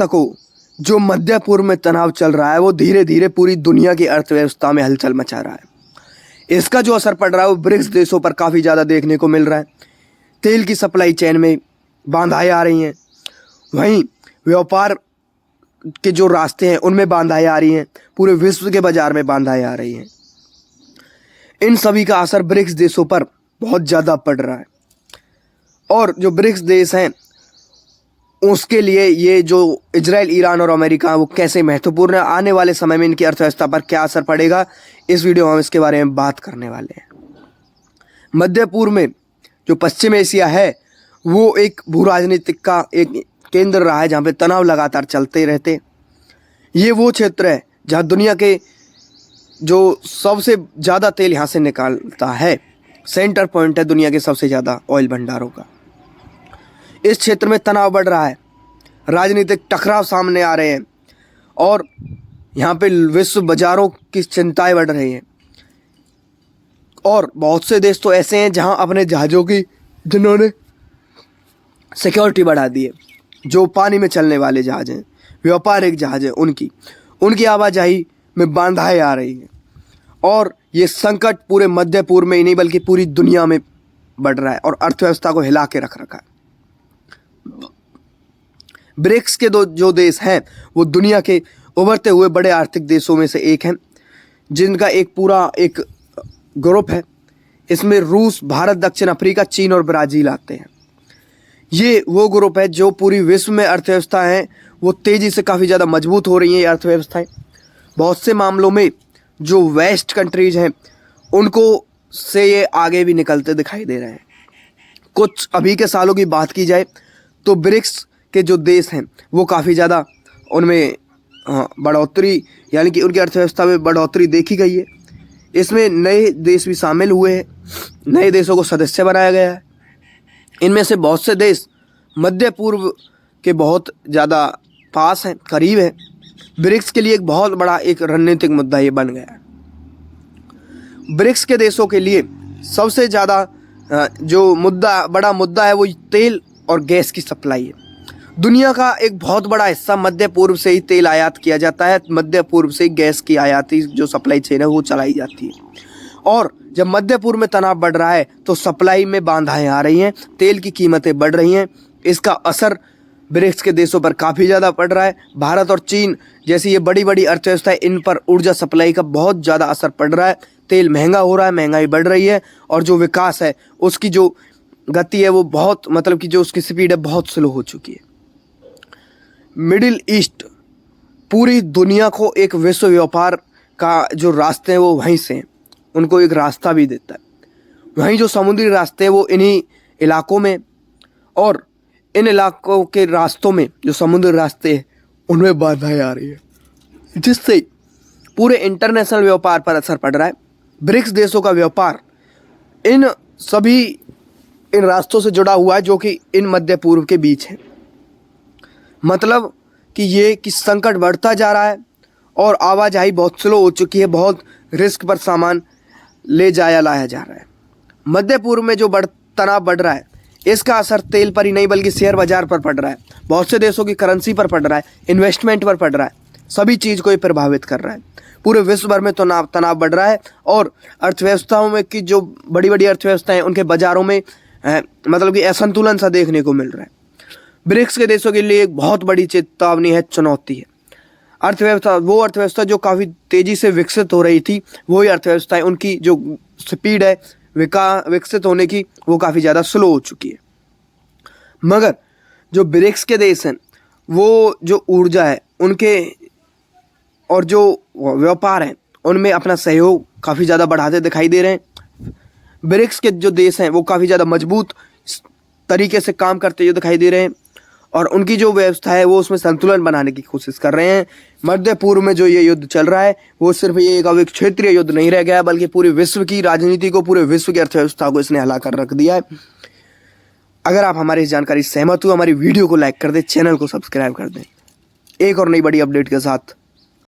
को जो मध्य पूर्व में तनाव चल रहा है वो धीरे धीरे पूरी दुनिया की अर्थव्यवस्था में हलचल मचा रहा है। इसका जो असर पड़ रहा है वो ब्रिक्स देशों पर काफ़ी ज़्यादा देखने को मिल रहा है। तेल की सप्लाई चेन में बाधाएं आ रही हैं, वहीं व्यापार के जो रास्ते हैं उनमें बाधाएं आ रही हैं, पूरे विश्व के बाजार में बाधाएं आ रही हैं। इन सभी का असर ब्रिक्स देशों पर बहुत ज़्यादा पड़ रहा है और जो ब्रिक्स देश हैं उसके लिए ये जो इजराइल, ईरान और अमेरिका वो कैसे महत्वपूर्ण है, आने वाले समय में इनकी अर्थव्यवस्था पर क्या असर पड़ेगा, इस वीडियो में हम इसके बारे में बात करने वाले हैं। मध्य पूर्व में जो पश्चिम एशिया है वो एक भू राजनीतिक का एक केंद्र रहा है जहाँ पे तनाव लगातार चलते रहते। ये वो क्षेत्र है जहाँ दुनिया के जो सबसे ज़्यादा तेल यहाँ से निकालता है, सेंटर पॉइंट है दुनिया के सबसे ज़्यादा ऑयल भंडारों का। इस क्षेत्र में तनाव बढ़ रहा है, राजनीतिक टकराव सामने आ रहे हैं और यहाँ पे विश्व बाजारों की चिंताएं बढ़ रही हैं। और बहुत से देश तो ऐसे हैं जहाँ अपने जहाज़ों की जिन्होंने सिक्योरिटी बढ़ा दी है, जो पानी में चलने वाले जहाज़ हैं, व्यापारिक जहाज़ हैं, उनकी आवाजाही में बाधाएं आ रही हैं और ये संकट पूरे मध्य पूर्व में ही नहीं बल्कि पूरी दुनिया में बढ़ रहा है और अर्थव्यवस्था को हिला के रख रखा है। ब्रिक्स के जो देश हैं वो दुनिया के उभरते हुए बड़े आर्थिक देशों में से एक हैं, जिनका एक पूरा एक ग्रुप है। इसमें रूस, भारत, दक्षिण अफ्रीका, चीन और ब्राज़ील आते हैं। ये वो ग्रुप है जो पूरी विश्व में अर्थव्यवस्था है वो तेज़ी से काफ़ी ज़्यादा मजबूत हो रही हैं ये अर्थव्यवस्थाएं। बहुत से मामलों में जो वेस्ट कंट्रीज़ हैं उनको से ये आगे भी निकलते दिखाई दे रहे हैं। कुछ अभी के सालों की बात की जाए तो ब्रिक्स के जो देश हैं वो काफ़ी ज़्यादा उनमें बढ़ोतरी यानी कि उनकी अर्थव्यवस्था में बढ़ोतरी देखी गई है। इसमें नए देश भी शामिल हुए हैं, नए देशों को सदस्य बनाया गया है। इनमें से बहुत से देश मध्य पूर्व के बहुत ज़्यादा पास हैं, करीब हैं। ब्रिक्स के लिए एक बहुत बड़ा एक रणनीतिक मुद्दा ये बन गया है। ब्रिक्स के देशों के लिए सबसे ज़्यादा जो बड़ा मुद्दा है वो तेल और गैस की सप्लाई है। दुनिया का एक बहुत बड़ा हिस्सा मध्य पूर्व से ही तेल आयात किया जाता है, मध्य पूर्व से गैस की आयाती जो सप्लाई चेन है वो चलाई जाती है। और जब मध्य पूर्व में तनाव बढ़ रहा है तो सप्लाई में बाधाएं आ रही हैं, तेल की कीमतें बढ़ रही हैं। इसका असर ब्रिक्स के देशों पर काफ़ी ज़्यादा पड़ रहा है। भारत और चीन जैसी ये बड़ी बड़ी अर्थव्यवस्थाएं, इन पर ऊर्जा सप्लाई का बहुत ज़्यादा असर पड़ रहा है। तेल महंगा हो रहा है, महंगाई बढ़ रही है और जो विकास है उसकी जो गति है वो बहुत मतलब कि जो उसकी स्पीड है बहुत स्लो हो चुकी है। मिडिल ईस्ट पूरी दुनिया को एक विश्व व्यापार का जो रास्ते हैं वो वहीं से हैं, उनको एक रास्ता भी देता है। वहीं जो समुद्री रास्ते हैं वो इन्हीं इलाकों में, और इन इलाकों के रास्तों में जो समुद्री रास्ते हैं उनमें बाधाएं आ रही है, जिससे पूरे इंटरनेशनल व्यापार पर असर पड़ रहा है। ब्रिक्स देशों का व्यापार इन रास्तों से जुड़ा हुआ है जो कि इन मध्य पूर्व के बीच है। मतलब कि ये कि संकट बढ़ता जा रहा है और आवाजाही बहुत स्लो हो चुकी है, बहुत रिस्क पर सामान ले जाया लाया जा रहा है। मध्य पूर्व में जो तनाव बढ़ रहा है इसका असर तेल पर ही नहीं बल्कि शेयर बाजार पर पड़ रहा है, बहुत से देशों की करेंसी पर पड़ रहा है, इन्वेस्टमेंट पर पड़ रहा है, सभी चीज़ को ये प्रभावित कर रहा है। पूरे विश्व भर में तनाव बढ़ रहा है और अर्थव्यवस्थाओं में की जो बड़ी बड़ी अर्थव्यवस्थाएं हैं उनके बाजारों में मतलब कि असंतुलन सा देखने को मिल रहा है। ब्रिक्स के देशों के लिए एक बहुत बड़ी चेतावनी है, चुनौती है। अर्थव्यवस्था जो काफ़ी तेज़ी से विकसित हो रही थी, वही अर्थव्यवस्थाएं उनकी जो स्पीड है विकसित होने की वो काफ़ी ज़्यादा स्लो हो चुकी है। मगर जो ब्रिक्स के देश हैं वो जो ऊर्जा है उनके और जो व्यापार है उनमें अपना सहयोग काफ़ी ज़्यादा बढ़ाते दिखाई दे रहे हैं। ब्रिक्स के जो देश हैं वो काफ़ी ज़्यादा मजबूत तरीके से काम करते हुए दिखाई दे रहे हैं और उनकी जो व्यवस्था है वो उसमें संतुलन बनाने की कोशिश कर रहे हैं। मध्य पूर्व में जो ये युद्ध चल रहा है वो सिर्फ ये एक क्षेत्रीय युद्ध नहीं रह गया बल्कि पूरे विश्व की राजनीति को, पूरे विश्व की अर्थव्यवस्था को इसने हिला कर रख दिया है। अगर आप हमारी इस जानकारी से सहमत हो, हमारी वीडियो को लाइक कर दें, चैनल को सब्सक्राइब कर दें। एक और नई बड़ी अपडेट के साथ